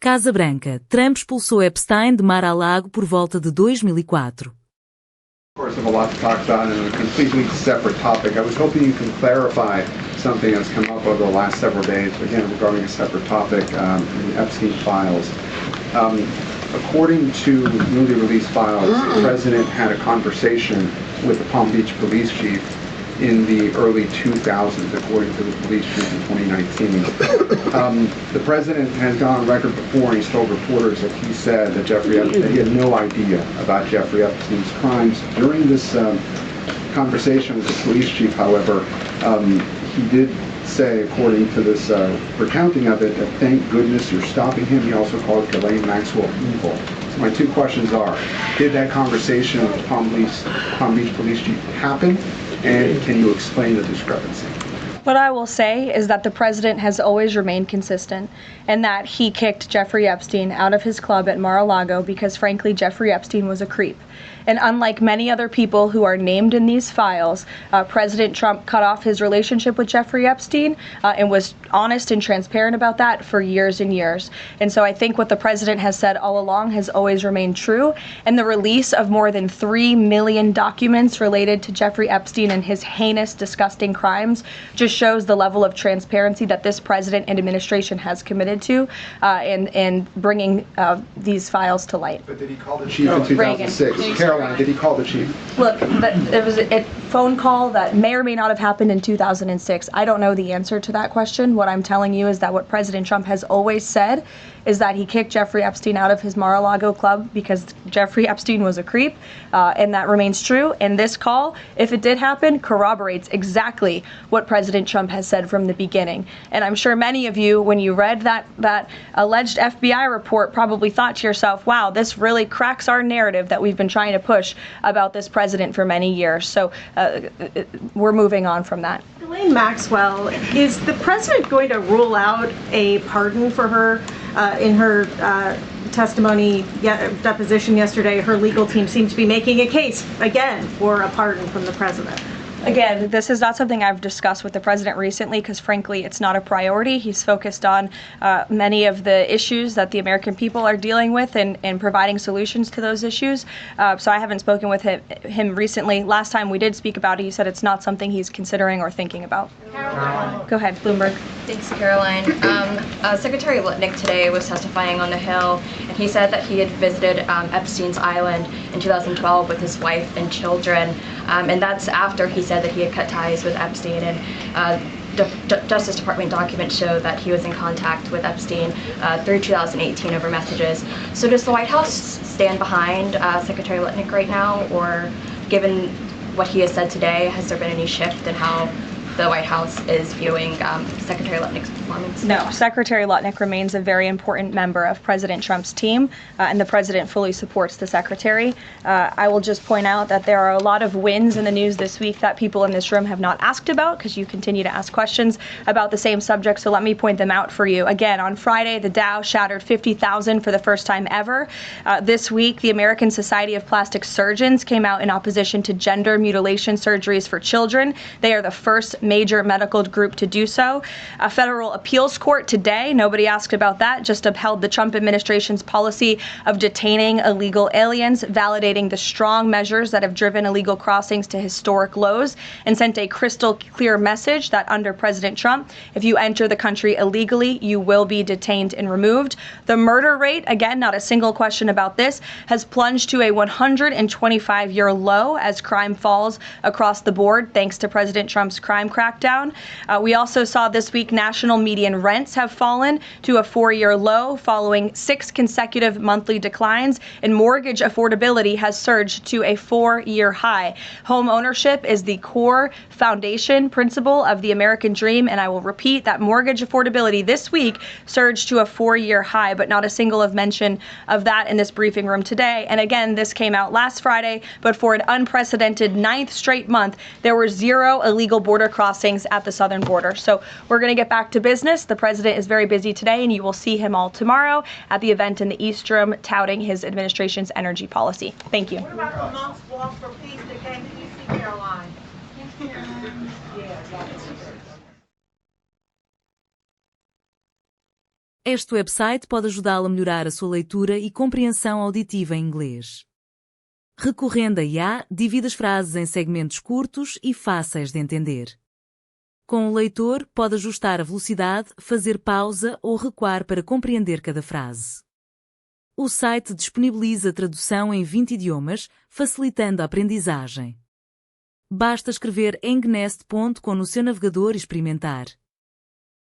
Casa Branca. Trump expulsou Epstein de Mar-a-Lago por volta de 2004. Of course, I have a lot to talk about in a completely separate topic. I was hoping you can clarify something that's come up over the last several days, again, regarding a separate topic, in the Epstein files. According to newly released files, the president had a conversation with the Palm Beach police chief in the early 2000s, according to the police chief in 2019. The president has gone on record before, and he's told reporters that he said that that he had no idea about Jeffrey Epstein's crimes. During this conversation with the police chief, however, he did say, according to this recounting of it, that thank goodness you're stopping him. He also called Ghislaine Maxwell evil. So my two questions are, did that conversation with the Palm Beach police chief happen? And can you explain the discrepancy? What I will say is that the president has always remained consistent and that he kicked Jeffrey Epstein out of his club at Mar-a-Lago because, frankly, Jeffrey Epstein was a creep. And unlike many other people who are named in these files, President Trump cut off his relationship with Jeffrey Epstein and was honest and transparent about that for years and years. And so I think what the president has said all along has always remained true. And the release of more than 3 million documents related to Jeffrey Epstein and his heinous, disgusting crimes just shows the level of transparency that this president and administration has committed to in bringing these files to light. But did he call the chief in 2006? Caroline, did he call the chief? Look, it was a phone call that may or may not have happened in 2006. I don't know the answer to that question. What I'm telling you is that what President Trump has always said is that he kicked Jeffrey Epstein out of his Mar-a-Lago club because Jeffrey Epstein was a creep, and that remains true. And this call, if it did happen, corroborates exactly what President Trump has said from the beginning. And I'm sure many of you, when you read that alleged FBI report, probably thought to yourself, wow, this really cracks our narrative that we've been trying to push about this president for many years. So we're moving on from that. Ghislaine Maxwell, is the president going to rule out a pardon for her? In her testimony, deposition yesterday, her legal team seemed to be making a case, again, for a pardon from the president. Again, this is not something I've discussed with the president recently because, frankly, it's not a priority. He's focused on many of the issues that the American people are dealing with and providing solutions to those issues. So I haven't spoken with him recently. Last time we did speak about it, he said it's not something he's considering or thinking about. Caroline. Go ahead, Bloomberg. Thanks, Caroline. Secretary Litnick today was testifying on the Hill, and he said that he had visited Epstein's Island in 2012 with his wife and children, and that's after he said that he had cut ties with Epstein, and Justice Department documents show that he was in contact with Epstein through 2018 over messages. So does the White House stand behind Secretary Litnick right now, or given what he has said today, has there been any shift in how the White House is viewing Secretary Litnick's performance? No, Secretary Litnick remains a very important member of President Trump's team, and the president fully supports the secretary. I will just point out that there are a lot of wins in the news this week that people in this room have not asked about because you continue to ask questions about the same subject, so let me point them out for you. Again, on Friday, the Dow shattered 50,000 for the first time ever. This week, the American Society of Plastic Surgeons came out in opposition to gender mutilation surgeries for children. They are the first major medical group to do so. A federal appeals court today, nobody asked about that, just upheld the Trump administration's policy of detaining illegal aliens, validating the strong measures that have driven illegal crossings to historic lows, and sent a crystal clear message that under President Trump, if you enter the country illegally, you will be detained and removed. The murder rate, again, not a single question about this, has plunged to a 125-year low as crime falls across the board, thanks to President Trump's crime crackdown. We also saw this week national median rents have fallen to a 4-year low following 6 consecutive monthly declines, and mortgage affordability has surged to a 4-year high. Home ownership is the core foundation principle of the American dream, and I will repeat that mortgage affordability this week surged to a 4-year high, but not a single of mention of that in this briefing room today. And again, this came out last Friday, but for an unprecedented 9th straight month, there were 0 illegal border crossings at the southern border. So we're going to get back to business. The president is very busy today, and you will see him all tomorrow at the event in the East Room touting his administration's energy policy. Thank you. What about the month's walk for peace that came to D.C., Caroline? Este website pode ajudá-lo a melhorar a sua leitura e compreensão auditiva em inglês. Recorrendo a IA, divide as frases em segmentos curtos e fáceis de entender. Com o leitor, pode ajustar a velocidade, fazer pausa ou recuar para compreender cada frase. O site disponibiliza tradução em 20 idiomas, facilitando a aprendizagem. Basta escrever engnest.com no seu navegador e experimentar.